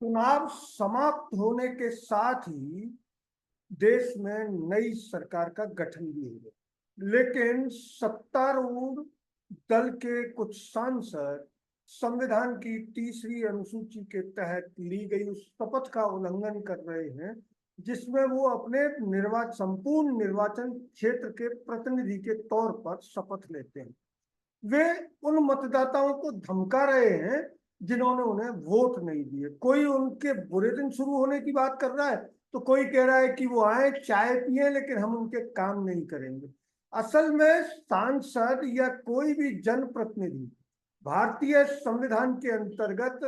चुनाव समाप्त होने के साथ ही देश में नई सरकार का गठन भी हुआ, लेकिन सत्तारूढ़ दल के कुछ सांसद संविधान की तीसरी अनुसूची के तहत ली गई उस शपथ का उल्लंघन कर रहे हैं जिसमें वो अपने संपूर्ण निर्वाचन क्षेत्र के प्रतिनिधि के तौर पर शपथ लेते हैं। वे उन मतदाताओं को धमका रहे हैं जिन्होंने उन्हें वोट नहीं दिए। कोई उनके बुरे दिन शुरू होने की बात कर रहा है, तो कोई कह रहा है कि वो आए चाय पिए लेकिन हम उनके काम नहीं करेंगे। असल में सांसद या कोई भी जनप्रतिनिधि भारतीय संविधान के अंतर्गत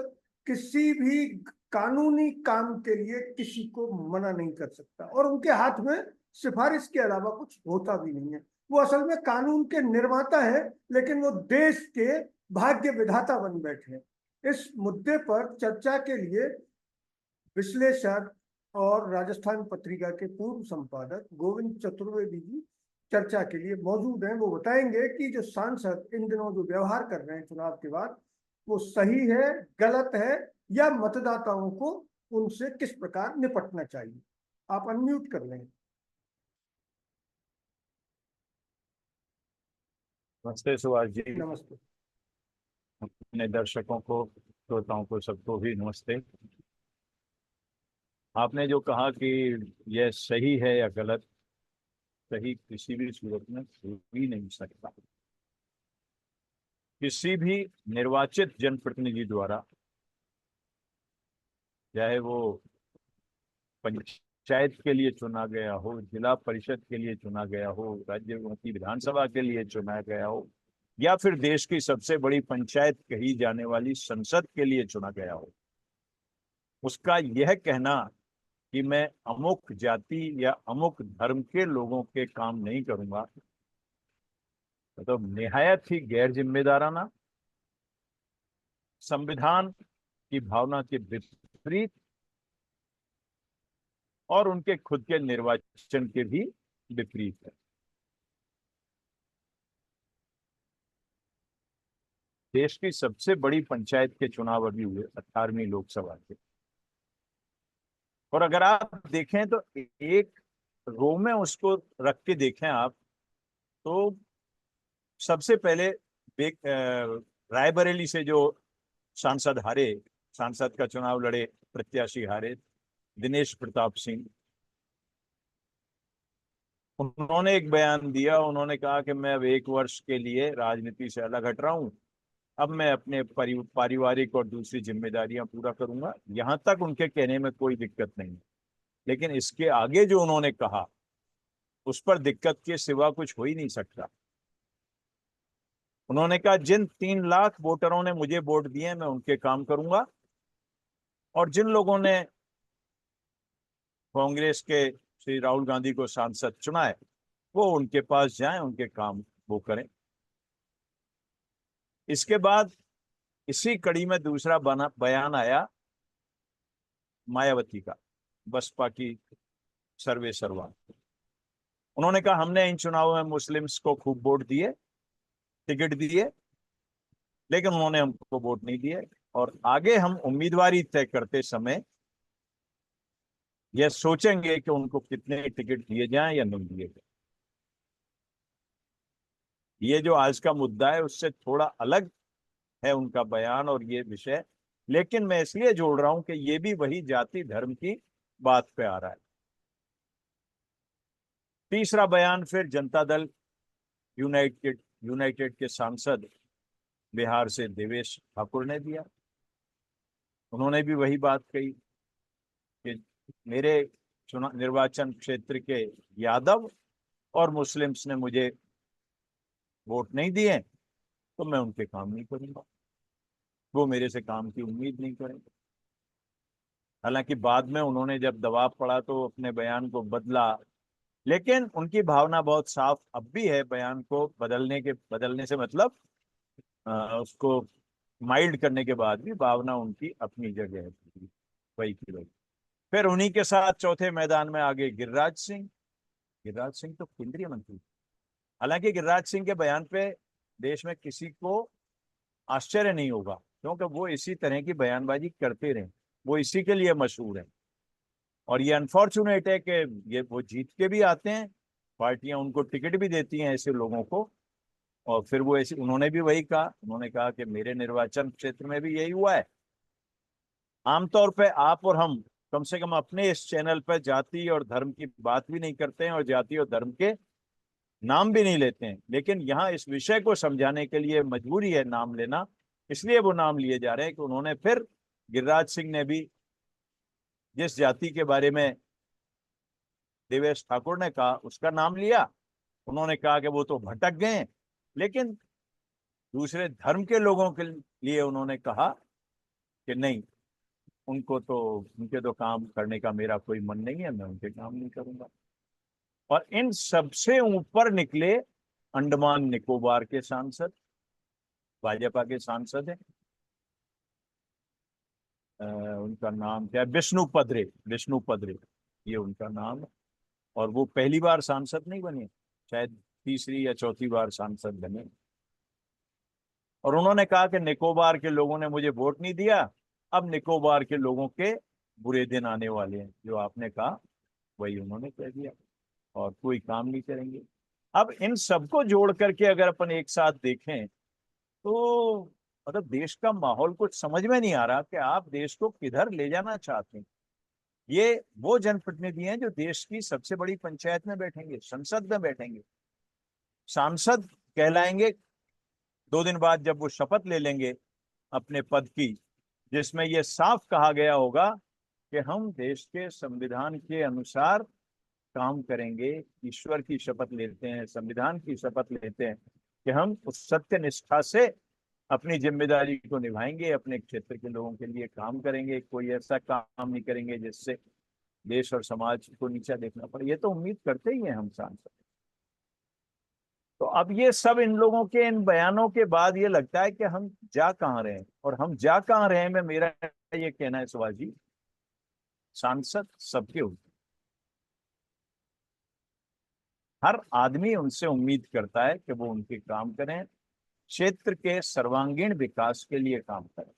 किसी भी कानूनी काम के लिए किसी को मना नहीं कर सकता, और उनके हाथ में सिफारिश के अलावा कुछ होता भी नहीं है। वो असल में कानून के निर्माता है, लेकिन वो देश के भाग्य विधाता बन बैठे हैं। इस मुद्दे पर चर्चा के लिए विश्लेषक और राजस्थान पत्रिका के पूर्व संपादक गोविंद चतुर्वेदी जी चर्चा के लिए मौजूद हैं। वो बताएंगे कि जो सांसद इन दिनों जो व्यवहार कर रहे हैं चुनाव के बाद, वो सही है, गलत है, या मतदाताओं को उनसे किस प्रकार निपटना चाहिए। आप अनम्यूट कर लें। नमस्ते सुभाष जी। नमस्ते। अपने दर्शकों को, श्रोताओं को, सबको भी नमस्ते। आपने जो कहा कि यह सही है या गलत, सही किसी भी सूरत में हो ही नहीं सकता। किसी भी निर्वाचित जनप्रतिनिधि द्वारा, चाहे वो पंचायत के लिए चुना गया हो, जिला परिषद के लिए चुना गया हो, राज्य की विधानसभा के लिए चुना गया हो, या फिर देश की सबसे बड़ी पंचायत कही जाने वाली संसद के लिए चुना गया हो, उसका यह कहना कि मैं अमुक जाति या अमुक धर्म के लोगों के काम नहीं करूंगा, तो निहायत ही गैर जिम्मेदाराना, संविधान की भावना के विपरीत और उनके खुद के निर्वाचन के भी विपरीत है। देश की सबसे बड़ी पंचायत के चुनाव अभी हुए 18वीं लोकसभा के, और अगर आप देखें तो एक रो में उसको रख के देखें आप, तो सबसे पहले रायबरेली से जो सांसद हारे, सांसद का चुनाव लड़े प्रत्याशी हारे, दिनेश प्रताप सिंह, उन्होंने एक बयान दिया। उन्होंने कहा कि मैं अब 1 वर्ष के लिए राजनीति से अलग हट रहा हूं, अब मैं अपने पारिवारिक और दूसरी जिम्मेदारियां पूरा करूंगा। यहां तक उनके कहने में कोई दिक्कत नहीं, लेकिन इसके आगे जो उन्होंने कहा उस पर दिक्कत के सिवा कुछ हो ही नहीं सकता। उन्होंने कहा जिन 3 लाख वोटरों ने मुझे वोट दिए मैं उनके काम करूंगा, और जिन लोगों ने कांग्रेस के श्री राहुल गांधी को सांसद चुना है वो उनके पास जाएं, उनके काम वो करें। इसके बाद इसी कड़ी में दूसरा बयान आया मायावती का, बसपा की सर्वे सर्वा। उन्होंने कहा हमने इन चुनावों में मुस्लिम्स को खूब वोट दिए, टिकट दिए, लेकिन उन्होंने हमको वोट नहीं दिए, और आगे हम उम्मीदवारी तय करते समय यह सोचेंगे कि उनको कितने टिकट दिए जाएं या नहीं दिए जाएं। ये जो आज का मुद्दा है उससे थोड़ा अलग है उनका बयान और ये विषय, लेकिन मैं इसलिए जोड़ रहा हूं कि ये भी वही जाति धर्म की बात पे आ रहा है। तीसरा बयान फिर जनता दल यूनाइटेड यूनाइटेड के सांसद बिहार से देवेश ठाकुर ने दिया। उन्होंने भी वही बात कही कि मेरे चुनाव निर्वाचन क्षेत्र के यादव और मुस्लिम्स ने मुझे वोट नहीं दिए, तो मैं उनके काम नहीं करूंगा, वो मेरे से काम की उम्मीद नहीं करेंगे। हालांकि बाद में उन्होंने जब दबाव पड़ा तो अपने बयान को बदला, लेकिन उनकी भावना बहुत साफ अब भी है। बयान को बदलने से मतलब उसको माइल्ड करने के बाद भी भावना उनकी अपनी जगह है, वही की वही। फिर उन्हीं के साथ चौथे मैदान में आगे गिरिराज सिंह। गिरिराज सिंह तो केंद्रीय मंत्री। हालांकि गिरिराज सिंह के बयान पे देश में किसी को आश्चर्य नहीं होगा, क्योंकि वो इसी तरह की बयानबाजी करते रहे। वो इसी के लिए मशहूर है। और ये अनफॉर्चुनेट है कि ये वो जीत के भी आते हैं, पार्टियां उनको टिकट भी देती हैं ऐसे लोगों को, और फिर वो ऐसे, उन्होंने भी वही कहा, उन्होंने कहा कि मेरे निर्वाचन क्षेत्र में भी यही हुआ है। आमतौर पे आप और हम कम से कम अपने इस चैनल पर जाति और धर्म की बात भी नहीं करते हैं और जाति और धर्म के नाम भी नहीं लेते हैं, लेकिन यहाँ इस विषय को समझाने के लिए मजबूरी है नाम लेना, इसलिए वो नाम लिए जा रहे हैं कि उन्होंने फिर, गिरिराज सिंह ने भी जिस जाति के बारे में देवेश ठाकुर ने कहा उसका नाम लिया। उन्होंने कहा कि वो तो भटक गए, लेकिन दूसरे धर्म के लोगों के लिए उन्होंने कहा कि नहीं, उनको तो, उनके तो काम करने का मेरा कोई मन नहीं है, मैं उनके काम नहीं करूंगा। और इन सबसे ऊपर निकले अंडमान निकोबार के सांसद, भाजपा के सांसद हैं, उनका नाम क्या है, विष्णु पदरे, विष्णु पदरे, ये उनका नाम है। और वो पहली बार सांसद नहीं बने, शायद तीसरी या चौथी बार सांसद बने। और उन्होंने कहा कि निकोबार के लोगों ने मुझे वोट नहीं दिया, अब निकोबार के लोगों के बुरे दिन आने वाले हैं, जो आपने कहा वही उन्होंने कह दिया, और कोई काम नहीं करेंगे। अब इन सबको जोड़ करके अगर अपन एक साथ देखें तो मतलब देश का माहौल कुछ समझ में नहीं आ रहा कि आप देश को किधर ले जाना चाहते हैं। ये वो जनप्रतिनिधि हैं जो देश की सबसे बड़ी पंचायत में बैठेंगे, संसद में बैठेंगे, सांसद कहलाएंगे 2 दिन बाद जब वो शपथ ले लेंगे अपने पद की, जिसमें ये साफ कहा गया होगा कि हम देश के संविधान के अनुसार काम करेंगे, ईश्वर की शपथ लेते हैं, संविधान की शपथ लेते हैं कि हम उस सत्य निष्ठा से अपनी जिम्मेदारी को निभाएंगे, अपने क्षेत्र के लोगों के लिए काम करेंगे, कोई ऐसा काम नहीं करेंगे जिससे देश और समाज को नीचा देखना पड़े। ये तो उम्मीद करते ही हैं हम सांसद। तो अब ये सब इन लोगों के इन बयानों के बाद ये लगता है कि हम जा कहाँ रहे हैं, और हम जा कहाँ रहे हैं में मेरा ये कहना है शिवाजी, सांसद सबके होते, हर आदमी उनसे उम्मीद करता है कि वो उनके काम करें, क्षेत्र के सर्वांगीण विकास के लिए काम करें,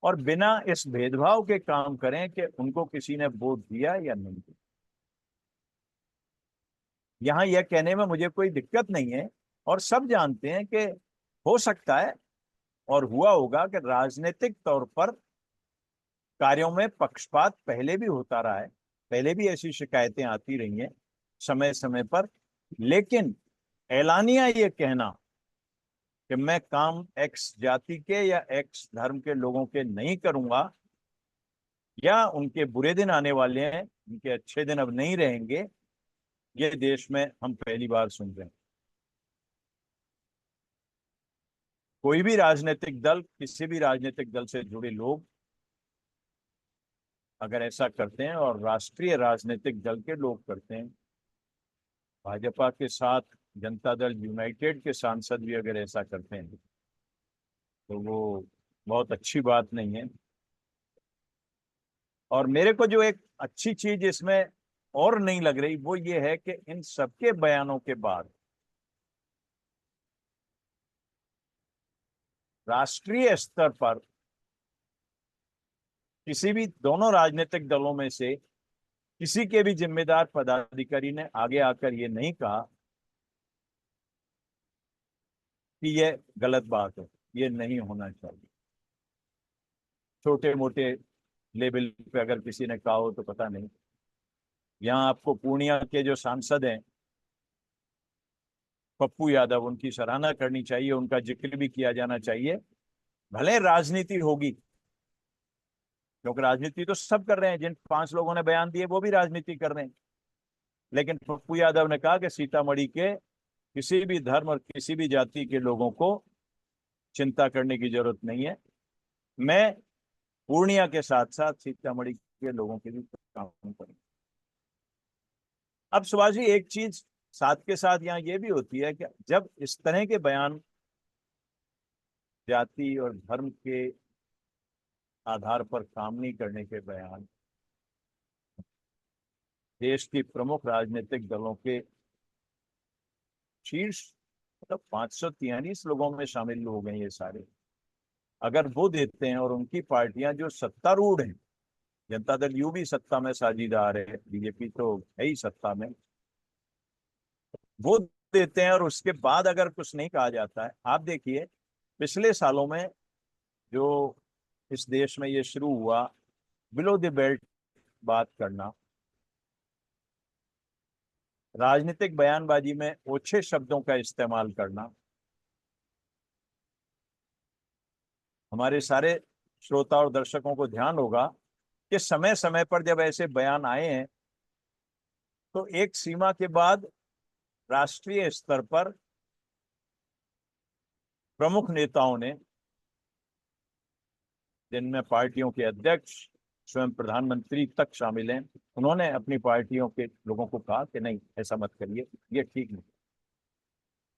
और बिना इस भेदभाव के काम करें कि उनको किसी ने वोट दिया या नहीं दिया। यहां यह कहने में मुझे कोई दिक्कत नहीं है, और सब जानते हैं कि हो सकता है और हुआ होगा कि राजनीतिक तौर पर कार्यों में पक्षपात पहले भी होता रहा है, पहले भी ऐसी शिकायतें आती रही हैं समय समय पर, लेकिन एलानिया ये कहना कि मैं काम एक्स जाति के या एक्स धर्म के लोगों के नहीं करूंगा, या उनके बुरे दिन आने वाले हैं, उनके अच्छे दिन अब नहीं रहेंगे, ये देश में हम पहली बार सुन रहे हैं। कोई भी राजनीतिक दल, किसी भी राजनीतिक दल से जुड़े लोग अगर ऐसा करते हैं, और राष्ट्रीय राजनीतिक दल के लोग करते हैं, भाजपा के साथ जनता दल यूनाइटेड के सांसद भी अगर ऐसा करते हैं, तो वो बहुत अच्छी बात नहीं है। और मेरे को जो एक अच्छी चीज इसमें और नहीं लग रही वो ये है कि इन सबके बयानों के बाद राष्ट्रीय स्तर पर किसी भी दोनों राजनीतिक दलों में से किसी के भी जिम्मेदार पदाधिकारी ने आगे आकर ये नहीं कहा कि ये गलत बात है, ये नहीं होना चाहिए। छोटे मोटे लेवल पे अगर किसी ने कहा हो तो पता नहीं। यहाँ आपको पूर्णिया के जो सांसद हैं पप्पू यादव, उनकी सराहना करनी चाहिए, उनका जिक्र भी किया जाना चाहिए। भले राजनीति होगी, क्योंकि राजनीति तो सब कर रहे हैं, जिन 5 लोगों ने बयान दिए वो भी राजनीति कर रहे हैं, लेकिन पप्पू यादव ने कहा कि सीतामढ़ी के किसी भी धर्म और किसी भी जाति के लोगों को चिंता करने की जरूरत नहीं है, मैं पूर्णिया के साथ साथ सीतामढ़ी के लोगों के भी काम करूंगा। अब सुभाष जी एक चीज साथ के साथ यहाँ ये भी होती है कि जब इस तरह के बयान जाति और धर्म के आधार पर काम नहीं करने के बयान देश की प्रमुख राजनीतिक दलों के शीर्ष, मतलब 543 लोगों में शामिल हो गए ये सारे, अगर वो देते हैं और उनकी पार्टियां जो सत्तारूढ़ हैं जनता दल यूं भी सत्ता में साझीदार है, बीजेपी तो है ही सत्ता में, वो देते हैं और उसके बाद अगर कुछ नहीं कहा जाता है। आप देखिए पिछले सालों में जो इस देश में ये शुरू हुआ, बिलो द बेल्ट बात करना, राजनीतिक बयानबाजी में ओछे शब्दों का इस्तेमाल करना, हमारे सारे श्रोता और दर्शकों को ध्यान होगा कि समय समय पर जब ऐसे बयान आए हैं तो एक सीमा के बाद राष्ट्रीय स्तर पर प्रमुख नेताओं ने, जिनमें पार्टियों के अध्यक्ष स्वयं प्रधानमंत्री तक शामिल हैं, उन्होंने अपनी पार्टियों के लोगों को कहा कि नहीं ऐसा मत करिए, ये ठीक नहीं।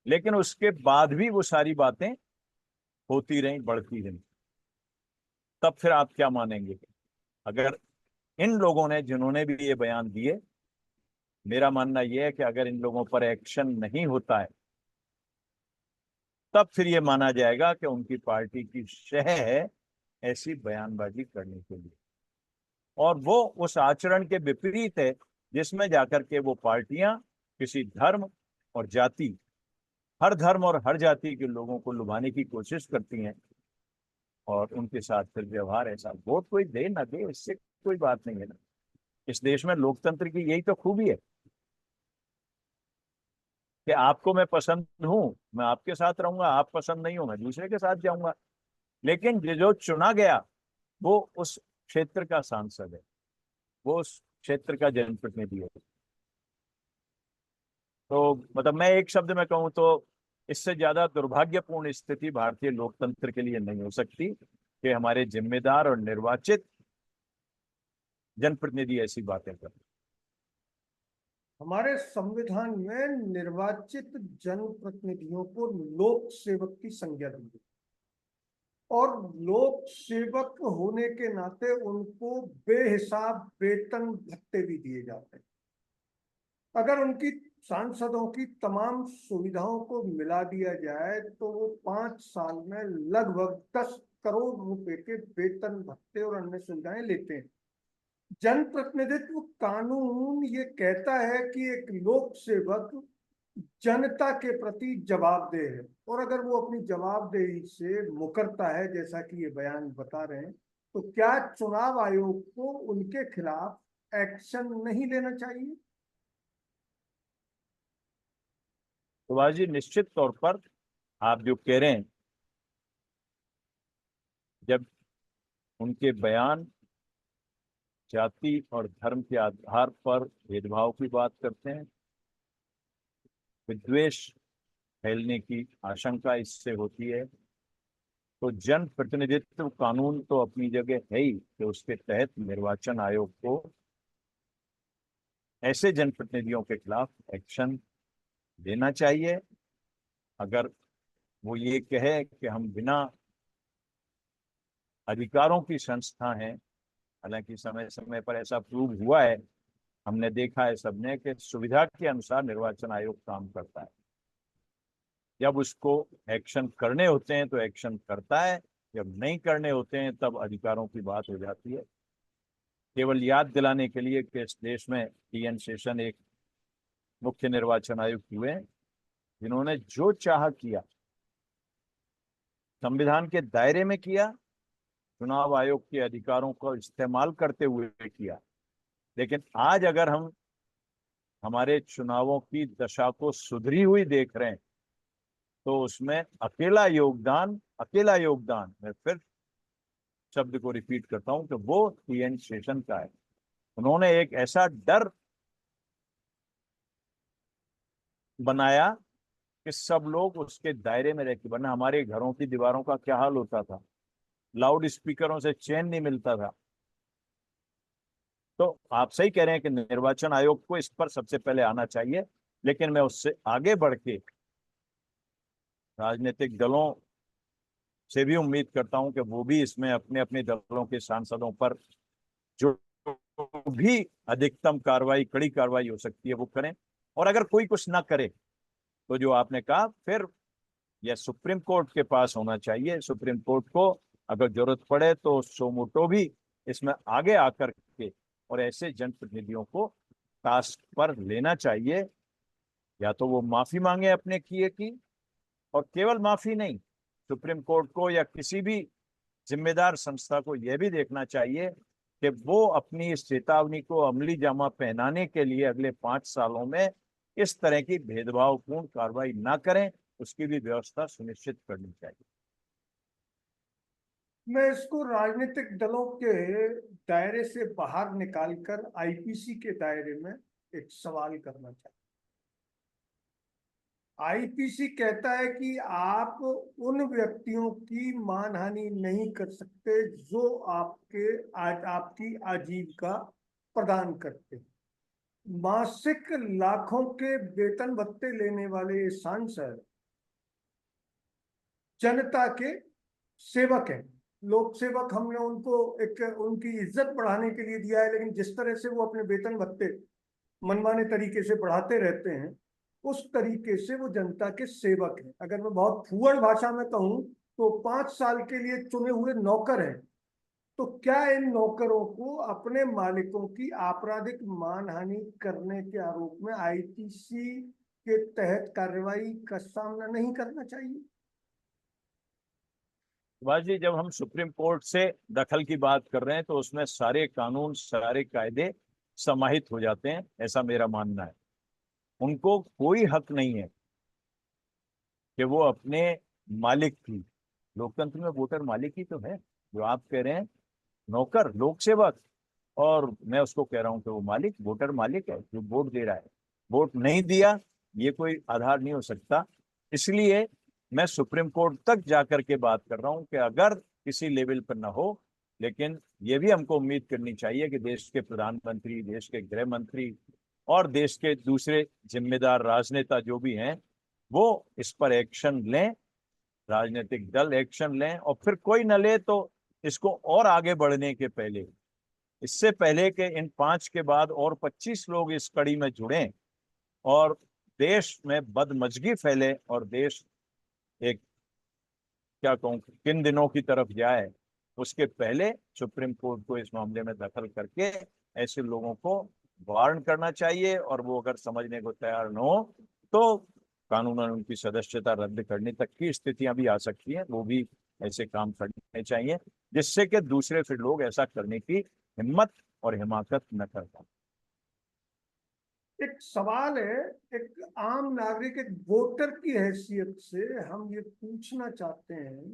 लेकिन उसके बाद भी वो सारी बातें होती रहीं, बढ़ती रहीं। तब फिर आप क्या मानेंगे? अगर इन लोगों ने, जिन्होंने भी ये बयान दिए, मेरा मानना यह है कि अगर इन लोगों पर एक्शन नहीं होता है तब फिर ये माना जाएगा कि उनकी पार्टी की शह है ऐसी बयानबाजी करने के लिए, और वो उस आचरण के विपरीत है जिसमें जाकर के वो पार्टियां किसी धर्म और जाति, हर धर्म और हर जाति के लोगों को लुभाने की कोशिश करती हैं और उनके साथ फिर व्यवहार ऐसा। वोट कोई दे ना दे, इससे कोई बात नहीं है ना। इस देश में लोकतंत्र की यही तो खूबी है कि आपको मैं पसंद हूं, मैं आपके साथ रहूंगा, आप पसंद नहीं हो, मैं दूसरे के साथ जाऊंगा। लेकिन जो चुना गया वो उस क्षेत्र का सांसद है, वो उस क्षेत्र का जनप्रतिनिधि है। तो मतलब मैं एक शब्द में कहूं तो इससे ज्यादा दुर्भाग्यपूर्ण स्थिति भारतीय लोकतंत्र के लिए नहीं हो सकती कि हमारे जिम्मेदार और निर्वाचित जनप्रतिनिधि ऐसी बातें करें। हमारे संविधान में निर्वाचित जनप्रतिनिधियों को लोक सेवक की संज्ञा दी गई और लोक सेवक होने के नाते उनको बेहिसाब वेतन भत्ते भी दिए जाते हैं। अगर उनकी सांसदों की तमाम सुविधाओं को मिला दिया जाए तो वो 5 साल में लगभग 10 करोड़ रुपए के वेतन भत्ते और अन्य सुविधाएं लेते हैं। जनप्रतिनिधित्व कानून ये कहता है कि एक लोक सेवक जनता के प्रति जवाबदेह है, और अगर वो अपनी जवाबदेही से मुकरता है जैसा कि ये बयान बता रहे हैं, तो क्या चुनाव आयोग को उनके खिलाफ एक्शन नहीं लेना चाहिए? तो बाजी निश्चित तौर पर आप जो कह रहे हैं, जब उनके बयान जाति और धर्म के आधार पर भेदभाव की बात करते हैं, विद्वेष फैलने की आशंका इससे होती है, तो जन प्रतिनिधित्व कानून तो अपनी जगह है ही कि उसके तहत निर्वाचन आयोग को ऐसे जनप्रतिनिधियों के खिलाफ एक्शन लेना चाहिए। अगर वो ये कहे कि हम बिना अधिकारों की संस्था हैं, हालांकि समय समय पर ऐसा प्रूव हुआ है, हमने देखा है सबने कि सुविधा के अनुसार निर्वाचन आयोग काम करता है। जब उसको एक्शन करने होते हैं तो एक्शन करता है, जब नहीं करने होते हैं तब अधिकारों की बात हो जाती है। केवल याद दिलाने के लिए कि इस देश में टी.एन. शेषन एक मुख्य निर्वाचन आयुक्त हुए जिन्होंने जो चाह किया, संविधान के दायरे में किया, चुनाव आयोग के अधिकारों को इस्तेमाल करते हुए किया। लेकिन आज अगर हम हमारे चुनावों की दशा को सुधरी हुई देख रहे हैं तो उसमें अकेला योगदान, मैं फिर शब्द को रिपीट करता हूं कि वो टी.एन. शेषन का है। उन्होंने एक ऐसा डर बनाया कि सब लोग उसके दायरे में रहते, वरना हमारे घरों की दीवारों का क्या हाल होता था, लाउड स्पीकरों से चैन नहीं मिलता था। तो आप सही कह रहे हैं कि निर्वाचन आयोग को इस पर सबसे पहले आना चाहिए, लेकिन मैं उससे आगे बढ़ के राजनीतिक दलों से भी उम्मीद करता हूं कि वो भी इसमें अपने अपने दलों के सांसदों पर जो भी अधिकतम कार्रवाई, कड़ी कार्रवाई हो सकती है वो करें। और अगर कोई कुछ ना करे तो जो आपने कहा, फिर यह सुप्रीम कोर्ट के पास होना चाहिए। सुप्रीम कोर्ट को अगर जरूरत पड़े तो सोमोटो भी इसमें आगे आकर और ऐसे जनप्रतिनिधियों को टास्क पर लेना चाहिए, या तो वो माफी मांगे अपने किए की, और केवल माफी नहीं, सुप्रीम कोर्ट को या किसी भी जिम्मेदार संस्था को यह भी देखना चाहिए कि वो अपनी इस चेतावनी को अमली जामा पहनाने के लिए अगले 5 सालों में इस तरह की भेदभावपूर्ण कार्रवाई ना करें, उसकी भी व्यवस्था सुनिश्चित करनी चाहिए। मैं इसको राजनीतिक दलों के दायरे से बाहर निकालकर आईपीसी के दायरे में एक सवाल करना चाहता हूं। आईपीसी कहता है कि आप उन व्यक्तियों की मानहानि नहीं कर सकते जो आपकी आजीविका प्रदान करते हैं। मासिक लाखों के वेतन भत्ते लेने वाले सांसद जनता के सेवक हैं। लोक सेवक हमने उनको एक उनकी इज्जत बढ़ाने के लिए दिया है, लेकिन जिस तरह से वो अपने वेतन भत्ते मनमाने तरीके से बढ़ाते रहते हैं, उस तरीके से वो जनता के सेवक हैं। अगर मैं बहुत फूहड़ भाषा में कहूं तो 5 साल के लिए चुने हुए नौकर हैं। तो क्या इन नौकरों को अपने मालिकों की आपराधिक मानहानि करने के आरोप में आईपीसी के तहत कार्रवाई का सामना नहीं करना चाहिए? सुभाष जी, जब हम सुप्रीम कोर्ट से दखल की बात कर रहे हैं तो उसमें सारे कानून, सारे कायदे समाहित हो जाते हैं, ऐसा मेरा मानना है। उनको कोई हक नहीं है कि वो अपने मालिक की, लोकतंत्र में वोटर मालिक ही तो है, जो आप कह रहे हैं नौकर, लोक सेवक, और मैं उसको कह रहा हूं कि वो मालिक, वोटर मालिक है जो वोट दे रहा है। वोट नहीं दिया, ये कोई आधार नहीं हो सकता। इसलिए मैं सुप्रीम कोर्ट तक जाकर के बात कर रहा हूं कि अगर किसी लेवल पर ना हो, लेकिन ये भी हमको उम्मीद करनी चाहिए कि देश के प्रधानमंत्री, देश के गृह मंत्री और देश के दूसरे जिम्मेदार राजनेता जो भी हैं, वो इस पर एक्शन लें, राजनीतिक दल एक्शन लें, और फिर कोई न ले तो इसको और आगे बढ़ने के पहले, इससे पहले कि इन 5 के बाद और 25 लोग इस कड़ी में जुड़ें और देश में बदमजगी फैले और देश एक, क्या कहूं, किन दिनों की तरफ जाए, उसके पहले सुप्रीम कोर्ट को इस मामले में दखल करके ऐसे लोगों को वार्न करना चाहिए, और वो अगर समझने को तैयार न हो तो कानूनन उनकी सदस्यता रद्द करने तक की स्थितियां भी आ सकती हैं। वो भी ऐसे काम करने चाहिए जिससे कि दूसरे फिर लोग ऐसा करने की हिम्मत और हिमाकत न कर पाए। एक सवाल है, एक आम नागरिक, एक वोटर की हैसियत से हम ये पूछना चाहते हैं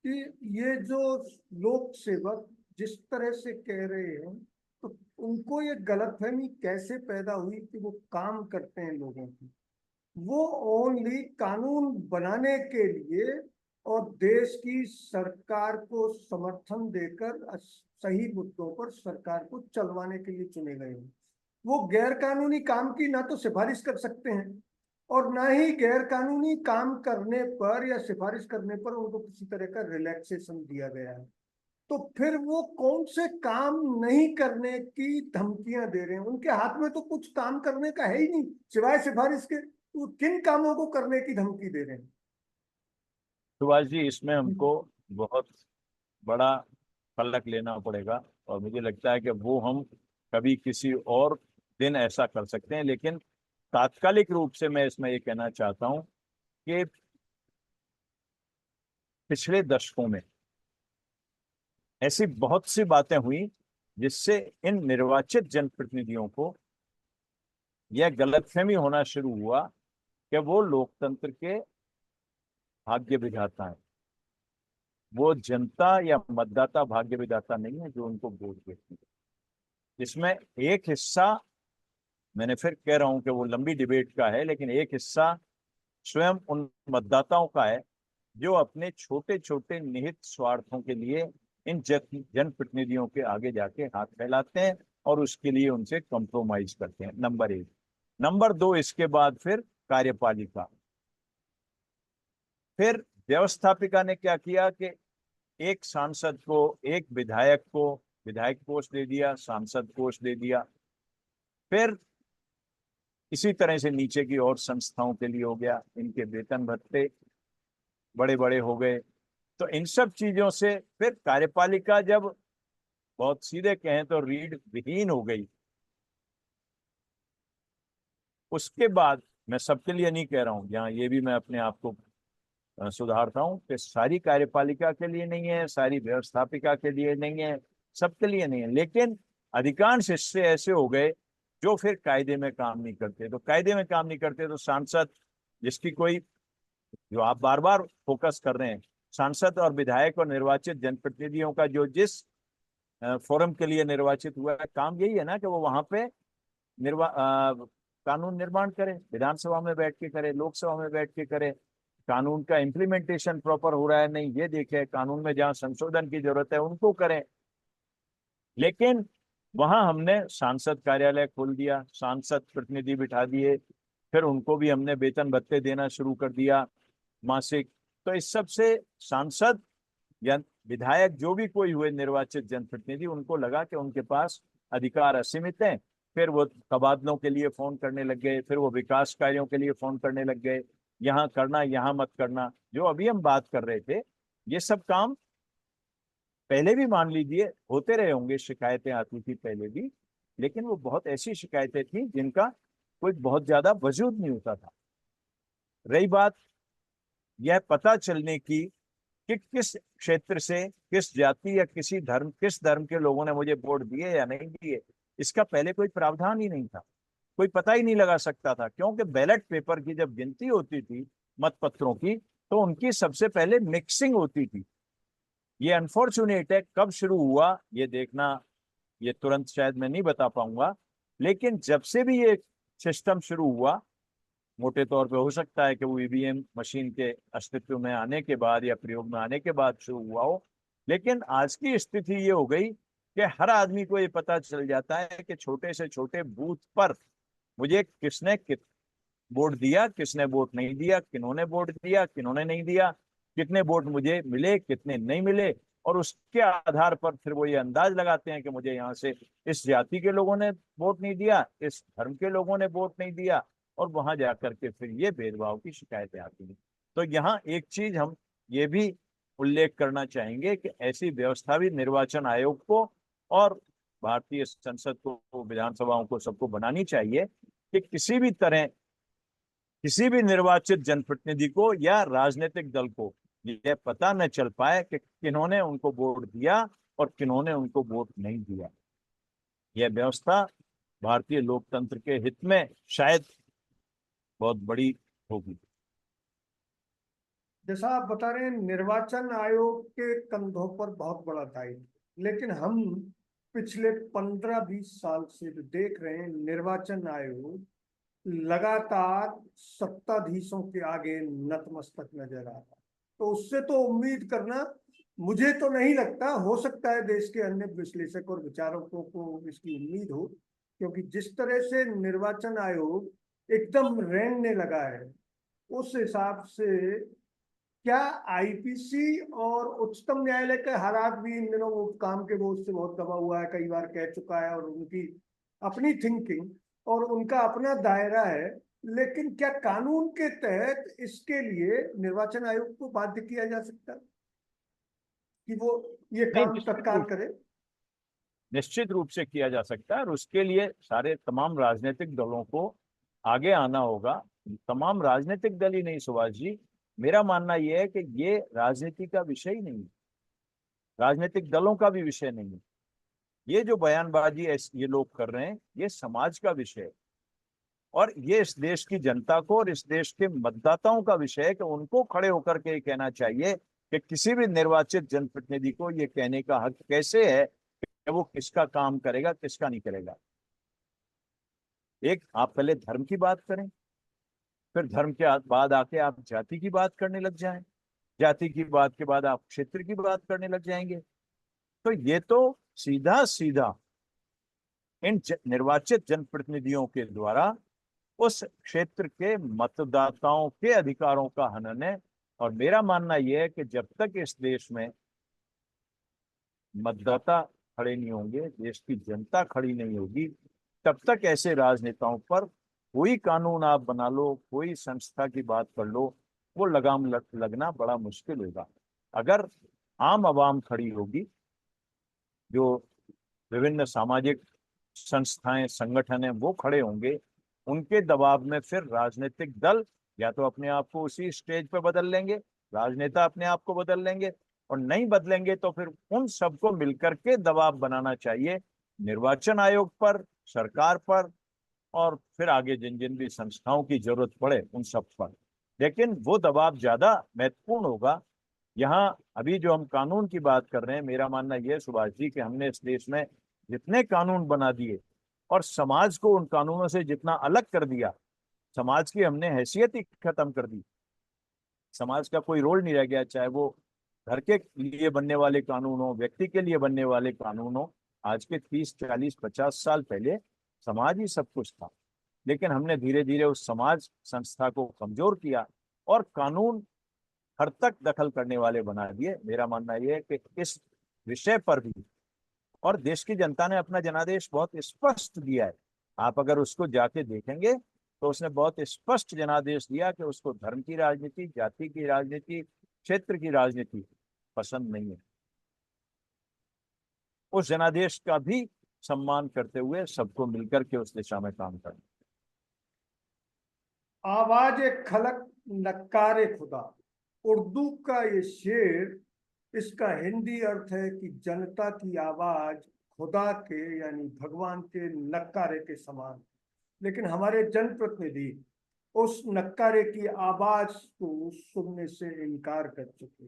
कि ये जो लोक सेवक जिस तरह से कह रहे हैं, तो उनको ये गलतफहमी कैसे पैदा हुई कि वो काम करते हैं लोगों की? वो ओनली कानून बनाने के लिए और देश की सरकार को समर्थन देकर सही मुद्दों पर सरकार को चलवाने के लिए चुने गए हैं। वो गैर कानूनी काम की ना तो सिफारिश कर सकते हैं, और ना ही गैर कानूनी काम करने पर या सिफारिश करने पर उनको किसी तरह का रिलैक्सेशन दिया गया है। तो फिर वो कौन से काम नहीं करने की धमकियां दे रहे हैं? उनके हाथ में तो कुछ काम करने का है ही नहीं सिवाय सिफारिश के। तो किन कामों को करने की धमकी दे रहे हैं? सुभाष जी, इसमें हमको बहुत बड़ा पलक लेना पड़ेगा, और मुझे लगता है कि वो हम कभी किसी और दिन ऐसा कर सकते हैं। लेकिन तात्कालिक रूप से मैं इसमें ये कहना चाहता हूं कि पिछले दशकों में ऐसी बहुत सी बातें हुई जिससे इन निर्वाचित जनप्रतिनिधियों को यह गलतफहमी होना शुरू हुआ कि वो लोकतंत्र के भाग्य विधाता है। वो जनता या मतदाता भाग्य विधाता नहीं है जो उनको वोट देती है। इसमें एक हिस्सा, मैंने फिर कह रहा हूं कि वो लंबी डिबेट का है, लेकिन एक हिस्सा स्वयं उन मतदाताओं का है जो अपने छोटे छोटे निहित स्वार्थों के लिए इन जनप्रतिनिधियों के आगे जाके हाथ फैलाते हैं और उसके लिए उनसे कंप्रोमाइज करते हैं। नंबर 1। नंबर 2, इसके बाद फिर कार्यपालिका, फिर व्यवस्थापिका ने क्या किया कि एक सांसद को, एक विधायक को विधायक पोस्ट दे दिया, सांसद पोस्ट दे दिया। फिर इसी तरह से नीचे की और संस्थाओं के लिए हो गया, इनके वेतन भत्ते बड़े बड़े हो गए। तो इन सब चीजों से फिर कार्यपालिका जब बहुत सीधे कहें तो रीढ़ विहीन हो गई। उसके बाद मैं सबके लिए नहीं कह रहा हूं, यहाँ ये भी मैं अपने आप को सुधारता हूं कि सारी कार्यपालिका के लिए नहीं है, सारी व्यवस्थापिका के लिए नहीं है, सबके लिए नहीं है, लेकिन अधिकांश हिस्से ऐसे हो गए जो फिर कायदे में काम नहीं करते। तो कायदे में काम नहीं करते तो सांसद, जिसकी कोई, जो आप बार बार फोकस कर रहे हैं, सांसद और विधायक और निर्वाचित जनप्रतिनिधियों का जो जिस फोरम के लिए निर्वाचित हुआ है, काम यही है ना कि वो वहां पे कानून निर्माण करे, विधानसभा में बैठ के करे, लोकसभा में बैठ के करे, कानून का इम्प्लीमेंटेशन प्रॉपर हो रहा है नहीं ये देखे, कानून में जहां संशोधन की जरूरत है उनको करें। लेकिन वहां हमने सांसद कार्यालय खोल दिया, सांसद प्रतिनिधि बिठा दिए, फिर उनको भी हमने वेतन भत्ते देना शुरू कर दिया मासिक। तो इस सब से सांसद या विधायक जो भी कोई हुए निर्वाचित जनप्रतिनिधि, उनको लगा कि उनके पास अधिकार असीमित हैं। फिर वो तबादलों के लिए फोन करने लग गए, फिर वो विकास कार्यों के लिए फोन करने लग गए, यहाँ करना यहाँ मत करना। जो अभी हम बात कर रहे थे, ये सब काम पहले भी मान लीजिए होते रहे होंगे, शिकायतें आती थी पहले भी, लेकिन वो बहुत ऐसी शिकायतें थी जिनका कोई बहुत ज्यादा वजूद नहीं होता था। रही बात यह पता चलने की कि किस क्षेत्र से, किस जाति या किस धर्म के लोगों ने मुझे वोट दिए या नहीं दिए, इसका पहले कोई प्रावधान ही नहीं था, कोई पता ही नहीं लगा सकता था। क्योंकि बैलेट पेपर की जब गिनती होती थी, मत पत्रों की, तो उनकी सबसे पहले मिक्सिंग होती थी। ये अनफॉर्चुनेट है, कब शुरू हुआ ये देखना, ये तुरंत शायद मैं नहीं बता पाऊंगा, लेकिन जब से भी ये सिस्टम शुरू हुआ, मोटे तौर पे हो सकता है कि वो ईवीएम मशीन के अस्तित्व में आने के बाद या प्रयोग में आने के बाद शुरू हुआ हो, लेकिन आज की स्थिति ये हो गई कि हर आदमी को ये पता चल जाता है कि छोटे से छोटे बूथ पर मुझे किसने वोट दिया, किसने वोट नहीं दिया, किन्होंने वोट दिया, किन्होंने नहीं दिया, कितने वोट मुझे मिले, कितने नहीं मिले। और उसके आधार पर फिर वो ये अंदाज लगाते हैं कि मुझे यहाँ से इस जाति के लोगों ने वोट नहीं दिया, इस धर्म के लोगों ने वोट नहीं दिया, और वहां जाकर के फिर ये भेदभाव की शिकायतें आती हैं। तो यहाँ एक चीज हम ये भी उल्लेख करना चाहेंगे कि ऐसी व्यवस्था भी निर्वाचन आयोग को और भारतीय संसद को, विधानसभाओं को, सबको बनानी चाहिए कि किसी भी तरह किसी भी निर्वाचित जनप्रतिनिधि को या राजनीतिक दल को यह पता न चल पाए कि किन्होंने उनको वोट दिया और किन्होंने उनको वोट नहीं दिया। यह व्यवस्था भारतीय लोकतंत्र के हित में शायद बहुत बड़ी होगी। जैसा आप बता रहे हैं, निर्वाचन आयोग के कंधों पर बहुत बड़ा दायित्व, लेकिन हम पिछले 15-20 साल से जो देख रहे हैं, निर्वाचन आयोग लगातार सत्ताधीशों के आगे नतमस्तक नजर आ रहा है। तो उससे तो उम्मीद करना, मुझे तो नहीं लगता, हो सकता है देश के अन्य विश्लेषक और विचारकों को इसकी उम्मीद हो, क्योंकि जिस तरह से निर्वाचन आयोग एकदम रेंगने लगा है, उस हिसाब से क्या आईपीसी और उच्चतम न्यायालय के हालात भी इन दिनों वो काम के बोझ से बहुत दबा हुआ है, कई बार कह चुका है, और उनकी अपनी थिंकिंग और उनका अपना दायरा है। लेकिन क्या कानून के तहत इसके लिए निर्वाचन आयोग को बाध्य किया जा सकता है कि वो ये नहीं, काम तत्काल करे? निश्चित रूप से किया जा सकता है, और उसके लिए सारे तमाम राजनीतिक दलों को आगे आना होगा। तमाम राजनीतिक दल ही नहीं सुभाष जी, मेरा मानना यह है कि ये राजनीति का विषय ही नहीं है, राजनीतिक दलों का भी विषय नहीं है। ये जो बयानबाजी ये लोग कर रहे हैं, ये समाज का विषय है, और ये इस देश की जनता को और इस देश के मतदाताओं का विषय है कि उनको खड़े होकर के कहना चाहिए कि किसी भी निर्वाचित जनप्रतिनिधि को ये कहने का हक कैसे है कि वो किसका काम करेगा, किसका नहीं करेगा। एक आप पहले धर्म की बात करें, फिर धर्म के बाद आके आप जाति की बात करने लग जाएं, जाति की बात के बाद आप क्षेत्र की बात करने लग जाएंगे। तो ये तो सीधा सीधा इन निर्वाचित जनप्रतिनिधियों के द्वारा उस क्षेत्र के मतदाताओं के अधिकारों का हनन है। और मेरा मानना यह है कि जब तक इस देश में मतदाता खड़े नहीं होंगे, देश की जनता खड़ी नहीं होगी, तब तक ऐसे राजनेताओं पर कोई कानून आप बना लो, कोई संस्था की बात कर लो, वो लगाम लगना बड़ा मुश्किल होगा। अगर आम आवाम खड़ी होगी, जो विभिन्न सामाजिक संस्थाएं, संगठन हैं, वो खड़े होंगे। उनके दबाव में फिर राजनीतिक दल या तो अपने आप को उसी स्टेज पे बदल लेंगे, राजनेता अपने आप को बदल लेंगे, और नहीं बदलेंगे तो फिर उन सबको मिलकर के दबाव बनाना चाहिए निर्वाचन आयोग पर, सरकार पर, और फिर आगे जिन जिन भी संस्थाओं की जरूरत पड़े उन सब पर। लेकिन वो दबाव ज्यादा महत्वपूर्ण होगा। यहाँ अभी जो हम कानून की बात कर रहे हैं, मेरा मानना यह है सुभाष जी कि हमने इस देश में जितने कानून बना दिए और समाज को उन कानूनों से जितना अलग कर दिया, समाज की हमने हैसियत ही खत्म कर दी। समाज का कोई रोल नहीं रह गया, चाहे वो घर के लिए बनने वाले कानून हो, व्यक्ति के लिए बनने वाले कानून हो। आज के 30, 40, 50 साल पहले समाज ही सब कुछ था, लेकिन हमने धीरे धीरे उस समाज संस्था को कमजोर किया और कानून हर तक दखल करने वाले बना दिए। मेरा मानना यह है कि इस विषय पर भी, और देश की जनता ने अपना जनादेश बहुत स्पष्ट दिया है, आप अगर उसको जाके देखेंगे तो उसने बहुत स्पष्ट जनादेश दिया कि उसको धर्म की राजनीति, जाति की राजनीति, क्षेत्र की राजनीति पसंद नहीं है। उस जनादेश का भी सम्मान करते हुए सबको मिलकर के उस दिशा में काम करना। आवाज खलक नक्कारे खुदा, उर्दू का ये शेर, इसका हिंदी अर्थ है कि जनता की आवाज खुदा के यानी भगवान के नक्कारे के समान। लेकिन हमारे जनप्रतिनिधि उस नक्कारे की आवाज को सुनने से इनकार कर चुके।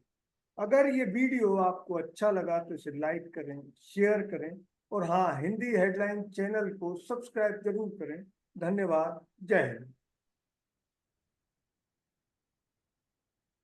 अगर ये वीडियो आपको अच्छा लगा तो इसे लाइक करें, शेयर करें, और हाँ, हिंदी हेडलाइन चैनल को सब्सक्राइब जरूर करें। धन्यवाद। जय हिंद।